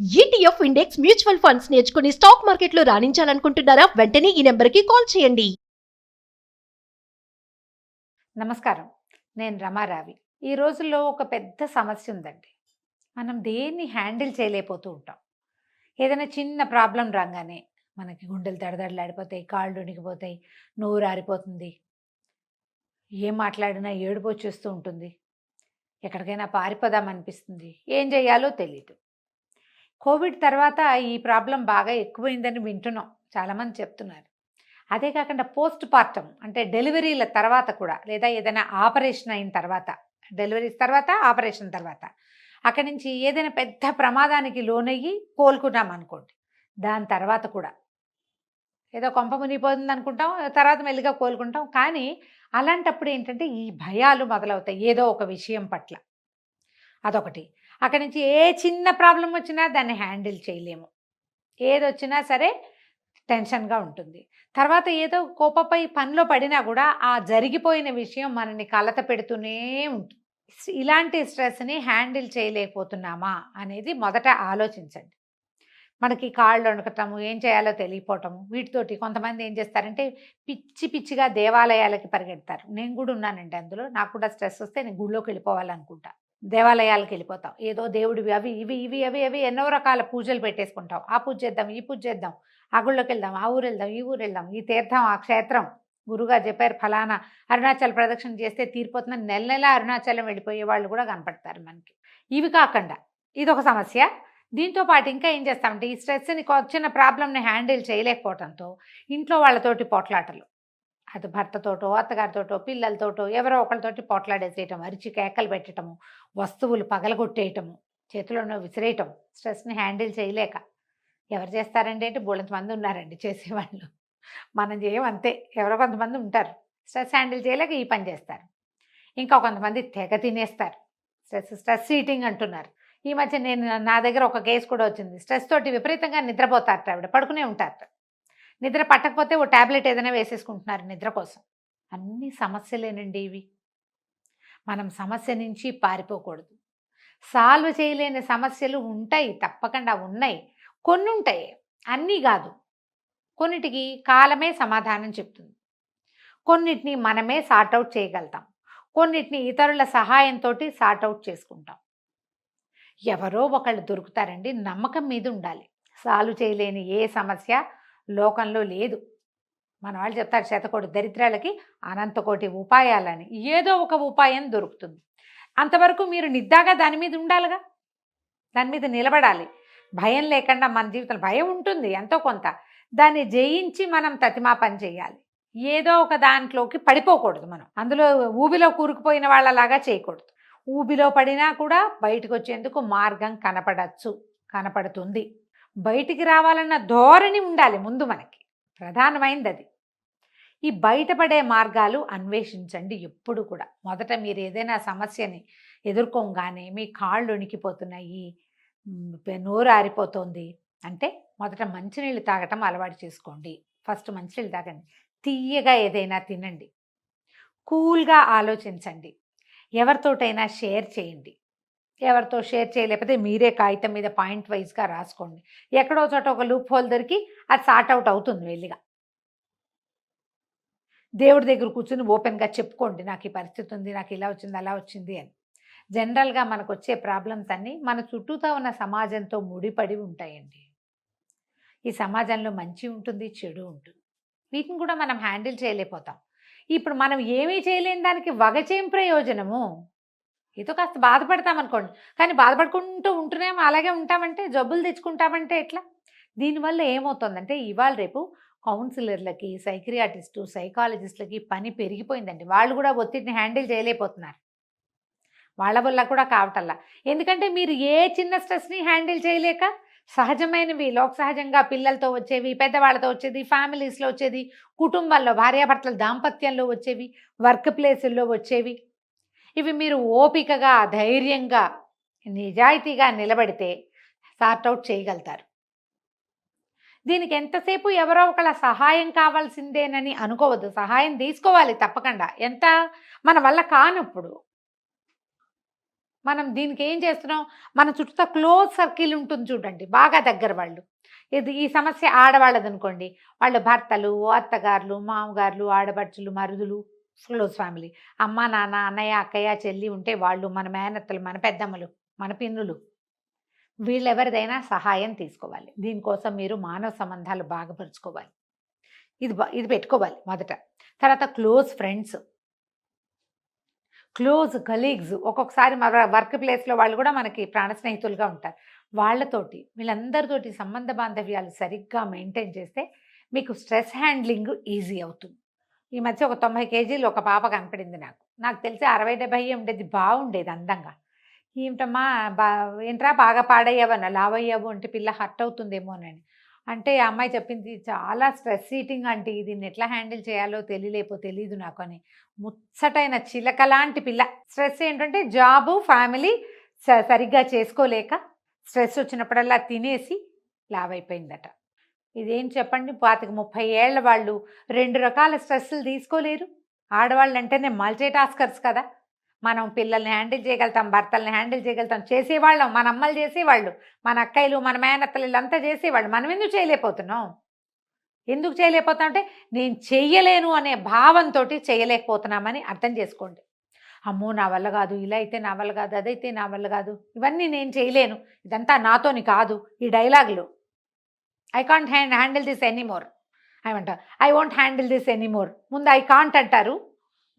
ETF index mutual funds నేర్చుకుని stock మార్కెట్లో రాణించాలనుకుంటున్నారా? వెంటనే ఈ నెంబర్కి కాల్ చేయండి. నమస్కారం. నేను రమారావి. ఈ రోజుల్లో ఒక పెద్ద సమస్య ఉందండి. మనం దేన్ని హ్యాండిల్ చేయలేకపోతూ ఉంటాం. ఏదైనా చిన్న ప్రాబ్లమ్ రాగానే మనకి గుండెలు దడదడలాడిపోతాయి, కాళ్ళు వణికిపోతాయి, నోరు ఆరిపోతుంది. ఏం మాట్లాడినా ఏడుపొచ్చేస్తూ ఉంటుంది. ఎక్కడికైనా పారిపోదామనిపిస్తుంది. ఏం చేయాలో తెలీదు. కోవిడ్ తర్వాత ఈ ప్రాబ్లం బాగా ఎక్కువైందని వింటున్నాం. చాలామంది చెప్తున్నారు. అదే కాకుండా పోస్ట్ పార్టం అంటే డెలివరీల తర్వాత కూడా, లేదా ఏదైనా ఆపరేషన్ అయిన తర్వాత, డెలివరీస్ తర్వాత ఆపరేషన్ తర్వాత అక్కడి నుంచి ఏదైనా పెద్ద ప్రమాదానికి లోనయ్యి కోలుకున్నాం అనుకోండి, దాని తర్వాత కూడా ఏదో కొంప మునిగిపోతుంది అనుకుంటాం, తర్వాత మెల్లిగా కోలుకుంటాం. కానీ అలాంటప్పుడు ఏంటంటే ఈ భయాలు మొదలవుతాయి ఏదో ఒక విషయం పట్ల. అదొకటి. అక్కడి నుంచి ఏ చిన్న ప్రాబ్లం వచ్చినా దాన్ని హ్యాండిల్ చేయలేము. ఏదొచ్చినా సరే టెన్షన్గా ఉంటుంది. తర్వాత ఏదో కోపపై పనిలో పడినా కూడా ఆ జరిగిపోయిన విషయం మనని కలత పెడుతూనే ఉంటుంది. ఇలాంటి స్ట్రెస్ని హ్యాండిల్ చేయలేకపోతున్నామా అనేది మొదట ఆలోచించండి. మనకి కాళ్ళు వణకటము, ఏం చేయాలో తెలియపోవటము, వీటితోటి కొంతమంది ఏం చేస్తారంటే పిచ్చి పిచ్చిగా దేవాలయాలకి పరిగెడతారు. నేను కూడా ఉన్నానండి అందులో. నాకు కూడా స్ట్రెస్ వస్తే నేను గుళ్ళోకి వెళ్ళిపోవాలనుకుంటా. దేవాలయాలకు వెళ్ళిపోతాం. ఏదో దేవుడివి అవి ఇవి ఇవి అవి అవి ఎన్నో రకాల పూజలు పెట్టేసుకుంటాం. ఆ పూజ చేద్దాం, ఈ పూజ చేద్దాం, ఆ గుళ్ళోకి వెళ్దాం, ఆ ఊరు వెళ్దాం, ఈ ఊరు వెళ్దాం, ఈ తీర్థం, ఆ క్షేత్రం, గురుగారు చెప్పారు ఫలానా అరుణాచల్ ప్రదక్షిణ చేస్తే తీరిపోతుందని నెల నెల అరుణాచలం వెళ్ళిపోయే వాళ్ళు కూడా కనపడతారు మనకి. ఇవి కాకుండా ఇదొక సమస్య. దీంతో పాటు ఇంకా ఏం చేస్తామంటే ఈ స్ట్రెస్ని, చిన్న ప్రాబ్లమ్ని హ్యాండిల్ చేయలేకపోవడంతో ఇంట్లో వాళ్ళతోటి పోట్లాటలు, అది భర్తతోటో, అత్తగారితోటో, పిల్లలతోటో, ఎవరో ఒకరితోటి పోట్లాడేసేయటం, అరిచి కేకలు పెట్టడము, వస్తువులు పగలగొట్టేయటము, చేతిలోనో విసిరేయటం, స్ట్రెస్ని హ్యాండిల్ చేయలేక. ఎవరు చేస్తారండి అంటే బోళంతమంది ఉన్నారండి చేసేవాళ్ళు. మనం చేయమంతే. ఎవరో కొంతమంది ఉంటారు స్ట్రెస్ హ్యాండిల్ చేయలేక ఈ పని చేస్తారు. ఇంకా కొంతమంది తెగ తినేస్తారు. స్ట్రెస్ ఈటింగ్ అంటున్నారు. ఈ మధ్య నా దగ్గర ఒక కేసు కూడా వచ్చింది. స్ట్రెస్ తోటి విపరీతంగా నిద్రపోతారట ఆవిడ, పడుకునే ఉంటారట. నిద్ర పట్టకపోతే ఓ ట్యాబ్లెట్ ఏదైనా వేసేసుకుంటున్నారు నిద్ర కోసం. అన్ని సమస్యలేనండి ఇవి. మనం సమస్య నుంచి పారిపోకూడదు. సాల్వ్ చేయలేని సమస్యలు ఉంటాయి, తప్పకుండా ఉన్నాయి. కొన్ని ఉంటాయి, అన్నీ కాదు. కొన్నిటికి కాలమే సమాధానం చెప్తుంది. కొన్నిటిని మనమే సార్ట్అవుట్ చేయగలుగుతాం. కొన్నిటిని ఇతరుల సహాయంతో సార్ట్అవుట్ చేసుకుంటాం. ఎవరో ఒకళ్ళు దొరుకుతారండి. నమ్మకం మీద ఉండాలి. సాల్వ్ చేయలేని ఏ సమస్య లోకంలో లేదు. మన వాళ్ళు చెప్తారు శతకోటి దరిద్రాలకి అనంతకోటి ఉపాయాలని. ఏదో ఒక ఉపాయం దొరుకుతుంది. అంతవరకు మీరు నిద్దాగా దాని మీద ఉండాలిగా, దాని మీద నిలబడాలి. భయం లేకుండా మన జీవితంలో భయం ఉంటుంది ఎంతో కొంత. దాన్ని జయించి మనం తతిమా పని చేయాలి. ఏదో ఒక దాంట్లోకి పడిపోకూడదు. మనం అందులో ఊబిలో కూరుకుపోయిన వాళ్ళలాగా చేయకూడదు. ఊబిలో పడినా కూడా బయటకు వచ్చేందుకు మార్గం కనపడుతుంది. బయటికి రావాలన్న ధోరణి ఉండాలి ముందు మనకి. ప్రధానమైనది అది. ఈ బయటపడే మార్గాలు అన్వేషించండి ఎప్పుడు కూడా. మొదట మీరు ఏదైనా సమస్యని ఎదుర్కోగానే మీ కాళ్ళు వణికిపోతున్నాయి, నోరు ఆరిపోతుంది అంటే మొదట మంచినీళ్ళు తాగటం అలవాటు చేసుకోండి. ఫస్ట్ మంచినీళ్ళు తాగండి. తీయగా ఏదైనా తినండి. కూల్గా ఆలోచించండి. ఎవరితోటైనా షేర్ చేయండి. ఎవరితో షేర్ చేయలేకపోతే మీరే కాగితం మీద పాయింట్ వైజ్గా రాసుకోండి. ఎక్కడో చోట ఒక లూప్ హోల్ దొరికి అది సార్ట్అవుట్ అవుతుంది వెళ్ళిగా. దేవుడి దగ్గర కూర్చుని ఓపెన్గా చెప్పుకోండి, నాకు ఈ పరిస్థితి ఉంది, నాకు ఇలా వచ్చింది, అలా వచ్చింది అని. జనరల్గా మనకు వచ్చే ప్రాబ్లమ్స్ అన్నీ మన చుట్టూతో ఉన్న సమాజంతో ముడిపడి ఉంటాయండి. ఈ సమాజంలో మంచి ఉంటుంది, చెడు ఉంటుంది. వీటిని కూడా మనం హ్యాండిల్ చేయలేకపోతాం. ఇప్పుడు మనం ఏమీ చేయలేని దానికి వగచేం ప్రయోజనము? ఏదో కాస్త బాధపడతామనుకోండి, కానీ బాధపడుకుంటూ ఉంటూనేమో అలాగే ఉంటామంటే, జబ్బులు తెచ్చుకుంటామంటే ఎట్లా? దీనివల్ల ఏమవుతుందంటే ఇవాళ రేపు కౌన్సిలర్లకి, సైకియాట్రిస్టు, సైకాలజిస్టులకి పని పెరిగిపోయిందండి. వాళ్ళు కూడా ఒత్తిడిని హ్యాండిల్ చేయలేకపోతున్నారు. వాళ్ళ వల్ల కూడా కావటల్లా. ఎందుకంటే మీరు ఏ చిన్న స్ట్రెస్ని హ్యాండిల్ చేయలేక, సహజమైనవి, లోక సహజంగా పిల్లలతో వచ్చేవి, పెద్దవాళ్ళతో వచ్చేది, ఫ్యామిలీస్లో వచ్చేది, కుటుంబాల్లో భార్యాభర్తల దాంపత్యంలో వచ్చేవి, వర్క్ ప్లేసుల్లో వచ్చేవి, ఇవి మీరు ఓపికగా, ధైర్యంగా, నిజాయితీగా నిలబడితే సార్ట్అవుట్ చేయగలుగుతారు. దీనికి ఎంతసేపు ఎవరో ఒకళ్ళ సహాయం కావాల్సిందేనని అనుకోవద్దు. సహాయం తీసుకోవాలి తప్పకుండా. ఎంత మన వల్ల కానప్పుడు. మనం దీనికి ఏం చేస్తున్నాం, మన చుట్టూ క్లోజ్ సర్కిల్ ఉంటుంది చూడండి, బాగా దగ్గర వాళ్ళు. ఈ సమస్య ఆడవాళ్ళది అనుకోండి, వాళ్ళ భర్తలు, అత్తగారులు, మామగారులు, ఆడపడుచులు, మరుదులు, క్లోజ్ ఫ్యామిలీ. అమ్మ, నాన్న, అన్నయ్య, అక్కయ్య, చెల్లి ఉంటే వాళ్ళు, మన మేనత్తలు, మన పెద్దమ్మలు, మన పిన్నులు, వీళ్ళెవరిదైనా సహాయం తీసుకోవాలి. దీనికోసం మీరు మానవ సంబంధాలు బాగుపరుచుకోవాలి. ఇది పెట్టుకోవాలి మొదట. తర్వాత క్లోజ్ ఫ్రెండ్స్, క్లోజ్ కలీగ్స్. ఒక్కొక్కసారి మన వర్క్ ప్లేస్లో వాళ్ళు కూడా మనకి ప్రాణ స్నేహితులుగా ఉంటారు. వాళ్ళతోటి, వీళ్ళందరితోటి సంబంధ బాంధవ్యాలు సరిగ్గా మెయింటైన్ చేస్తే మీకు స్ట్రెస్ హ్యాండ్లింగ్ ఈజీ అవుతుంది. ఈ మధ్య ఒక 90 కేజీలు ఒక పాప కనపడింది నాకు తెలిసి 60-70 ఉండేది, బాగుండేది అందంగా. ఏమిటమ్మా ఏంట్రా బాగా పాడయ్యావన్న, లావయ్యావు అంటే పిల్ల హర్ట్ అవుతుందేమోనని అంటే ఆ అమ్మాయి చెప్పింది, చాలా స్ట్రెస్ ఈటింగ్ అంటే దీన్ని ఎట్లా హ్యాండిల్ చేయాలో తెలీదు నాకు అని. ముచ్చటైన చిలక లాంటి పిల్ల. స్ట్రెస్ ఏంటంటే జాబు, ఫ్యామిలీ సరిగ్గా చేసుకోలేక స్ట్రెస్ వచ్చినప్పుడల్లా తినేసి లావైపోయిందట. ఇదేం చెప్పండి, 25-30 ఏళ్ల వాళ్ళు 2 రకాల స్ట్రెస్సులు తీసుకోలేరు. ఆడవాళ్ళు అంటేనే మల్టీ టాస్కర్స్ కదా. మనం పిల్లల్ని హ్యాండిల్ చేయగలుగుతాం, భర్తల్ని హ్యాండిల్ చేయగలుగుతాం, చేసేవాళ్ళం, మన అమ్మలు చేసేవాళ్ళు, మన అక్కయ్యలు, మన మేనత్తలు వీళ్ళంతా చేసేవాళ్ళు. మనం ఎందుకు చేయలేకపోతున్నాం? అంటే నేను చెయ్యలేను అనే భావంతో చేయలేకపోతున్నామని అర్థం చేసుకోండి. అమ్మో నా వల్ల కాదు, ఇలా అయితే నా వల్ల కాదు, అదైతే నా వల్ల కాదు, ఇవన్నీ నేను చేయలేను, ఇదంతా నాతోని కాదు, ఈ డైలాగులు. I can't handle this anymore ఏమంటారు, I won't handle this anymore. ముందు ఐ కాంట్ అంటారు,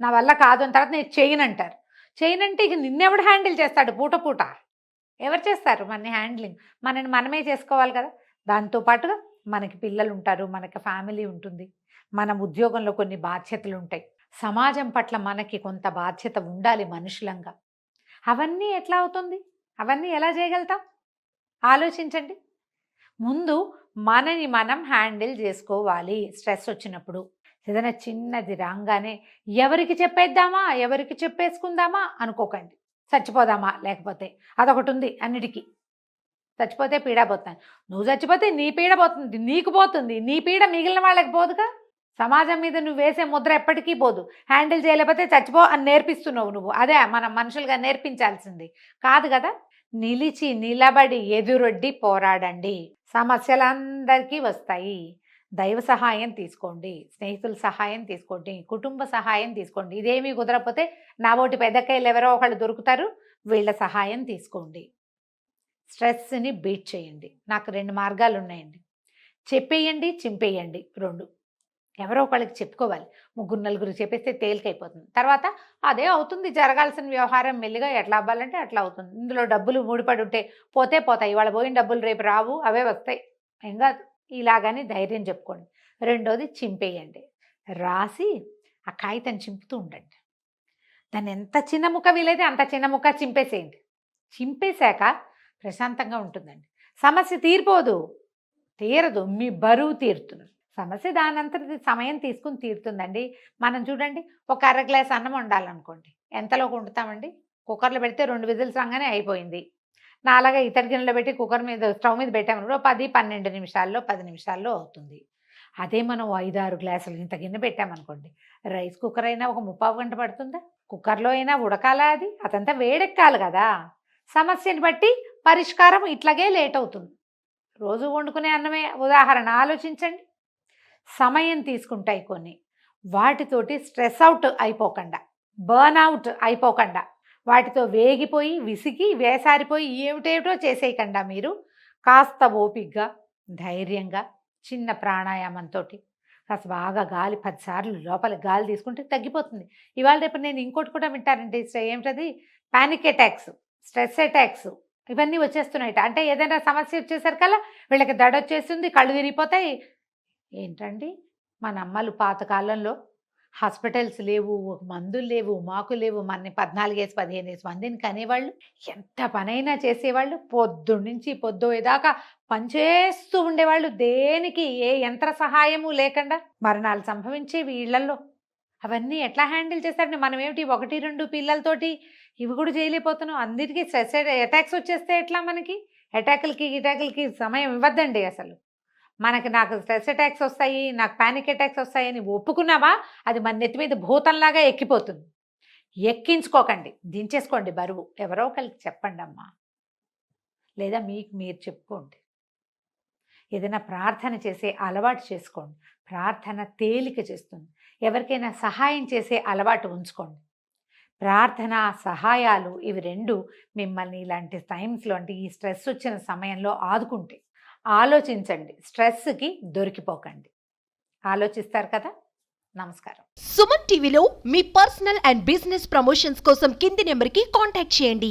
నా వల్ల కాదు అని, తర్వాత నేను చేయను అంటారు. చేయనంటే ఇక నిన్నెవడు హ్యాండిల్ చేస్తాడు? పూట ఎవరు చేస్తారు మన హ్యాండ్లింగ్? మనమే చేసుకోవాలి కదా. దాంతోపాటుగా మనకి పిల్లలు ఉంటారు, మనకి ఫ్యామిలీ ఉంటుంది, మన ఉద్యోగంలో కొన్ని బాధ్యతలు ఉంటాయి, సమాజం పట్ల మనకి కొంత బాధ్యత ఉండాలి మనుషులంగా. అవన్నీ ఎట్లా అవుతుంది? అవన్నీ ఎలా చేయగలుగుతాం? ఆలోచించండి. ముందు మనని మనం హ్యాండిల్ చేసుకోవాలి. స్ట్రెస్ వచ్చినప్పుడు ఏదైనా చిన్నది రాగానే ఎవరికి చెప్పేద్దామా, ఎవరికి చెప్పేసుకుందామా అనుకోకండి. చచ్చిపోదామా, లేకపోతే అదొకటి ఉంది అన్నిటికీ. చచ్చిపోతే పీడ పోతాను, నువ్వు చచ్చిపోతే నీ పీడ పోతుంది, నీకు పోతుంది, నీ పీడ మిగిలిన వాళ్ళకి పోదుగా. సమాజం మీద నువ్వు వేసే ముద్ర ఎప్పటికీ పోదు. హ్యాండిల్ చేయలేకపోతే చచ్చిపో అని నేర్పిస్తున్నావు నువ్వు. అదే మనం మనుషులుగా నేర్పించాల్సింది కాదు కదా. నిలిచి నిలబడి ఎదురొడ్డి పోరాడండి. సమస్యలందరికీ వస్తాయి. దైవ సహాయం తీసుకోండి, స్నేహితుల సహాయం తీసుకోండి, కుటుంబ సహాయం తీసుకోండి. ఇదేమీ కుదరకపోతే నా ఓటి పెద్దకాయలు ఎవరో ఒకళ్ళు దొరుకుతారు, వీళ్ళ సహాయం తీసుకోండి. స్ట్రెస్ని బీట్ చేయండి. నాకు 2 మార్గాలు ఉన్నాయండి. చెప్పేయండి, చింపేయండి, 2. ఎవరో ఒకళ్ళకి చెప్పుకోవాలి. 3-4 చెప్పేస్తే తేలికైపోతుంది. తర్వాత అదే అవుతుంది, జరగాల్సిన వ్యవహారం మెల్లిగా ఎట్లా అవ్వాలంటే అట్లా అవుతుంది. ఇందులో డబ్బులు ముడిపడి ఉంటే పోతాయి. ఇవాళ పోయిన డబ్బులు రేపు రావు, అవే వస్తాయి, ఏం కాదు, ఇలాగని ధైర్యం చెప్పుకోండి. 2వది చింపేయండి. రాసి ఆ కాగితం చింపుతూ ఉండండి. దాన్ని ఎంత చిన్న ముక్క వీలైతే అంత చిన్న ముక్క చింపేసేయండి. చింపేశాక ప్రశాంతంగా ఉంటుందండి. సమస్య తీరదు, మీ బరువు తీరుతుంది. సమస్య దానంతటి సమయం తీసుకుని తీరుతుందండి. మనం చూడండి, ఒక అర గ్లాస్ అన్నం వండాలనుకోండి, ఎంతలోకి వండుతామండి? కుక్కర్లో పెడితే 2 విజిల్స్ రాగానే అయిపోయింది. నాలాగా ఇతర గిన్నెలో పెట్టి కుక్కర్ మీద స్టవ్ మీద పెట్టామనుకో 10-12 నిమిషాల్లో 10 నిమిషాల్లో అవుతుంది. అదే మనం 5-6 గ్లాసులు ఇంత గిన్నె పెట్టామనుకోండి, రైస్ కుక్కర్ అయినా ఒక 30 గంట పడుతుందా? కుక్కర్లో అయినా ఉడకాలా? అదంతా వేడెక్కాలి కదా. సమస్యని బట్టి పరిష్కారం ఇట్లాగే లేట్ అవుతుంది. రోజు వండుకునే అన్నమే ఉదాహరణ ఆలోచించండి. సమయం తీసుకుంటాయి కొన్ని. వాటితోటి స్ట్రెస్ అవుట్ అయిపోకుండా, బర్న్అవుట్ అయిపోకుండా, వాటితో వేగిపోయి విసిగి వేసారిపోయి ఏమిటేమిటో చేసేయకుండా మీరు కాస్త ఓపికగా, ధైర్యంగా, చిన్న ప్రాణాయామంతో కాస్త బాగా గాలి 10 సార్లు లోపలికి గాలి తీసుకుంటే తగ్గిపోతుంది. ఇవాళ రేపు నేను ఇంకోటి కూడా వింటానండి, ఏమిటది, పానిక్ అటాక్స్, స్ట్రెస్ అటాక్స్, ఇవన్నీ వచ్చేస్తున్నాయి. అంటే ఏదైనా సమస్య వచ్చేసరికల్లా వీళ్ళకి దడొచ్చేస్తుంది, కళ్ళు తిరిగిపోతాయి. ఏంటండి, మన అమ్మలు పాతకాలంలో హాస్పిటల్స్ లేవు, మందులు లేవు, మాకు లేవు, మన 14-15 మందిని కనేవాళ్ళు, ఎంత పనైనా చేసేవాళ్ళు, పొద్దున్నుంచి పొద్దుదాకా పనిచేస్తూ ఉండేవాళ్ళు, దేనికి ఏ యంత్ర సహాయము లేకుండా. మరణాలు సంభవించేవి ఇళ్లలో. అవన్నీ ఎట్లా హ్యాండిల్ చేస్తారండి? మనం ఏమిటి 1-2 పిల్లలతోటి ఇవి కూడా చేయలేకపోతున్నాం. అన్నిటికీ స్ట్రెస్ అటాక్స్ వచ్చేస్తే ఎట్లా? మనకి అటాకులకి సమయం ఇవ్వద్దండి అసలు. నాకు స్ట్రెస్ అటాక్స్ వస్తాయి, నాకు పానిక్ అటాక్స్ వస్తాయని ఒప్పుకున్నావా, అది మన నెత్తి మీద భూతంలాగా ఎక్కిపోతుంది. ఎక్కించుకోకండి, దించేసుకోండి బరువు. ఎవరో ఒకరికి చెప్పండి అమ్మా, లేదా మీకు మీరు చెప్పుకోండి. ఏదైనా ప్రార్థన చేసే అలవాటు చేసుకోండి. ప్రార్థన తేలిక చేస్తుంది. ఎవరికైనా సహాయం చేసే అలవాటు ఉంచుకోండి. ప్రార్థన, సహాయాలు ఇవి రెండు మిమ్మల్ని ఇలాంటి టైమ్స్లో, అంటే ఈ స్ట్రెస్ వచ్చిన సమయంలో ఆదుకుంటే. ఆలోచించండి, స్ట్రెస్కి దొరికిపోకండి. ఆలోచిస్తారు కదా. నమస్కారం. సుమన్ టీవీలో మీ పర్సనల్ అండ్ బిజినెస్ ప్రమోషన్స్ కోసం కింది నెంబర్కి కాంటాక్ట్ చేయండి.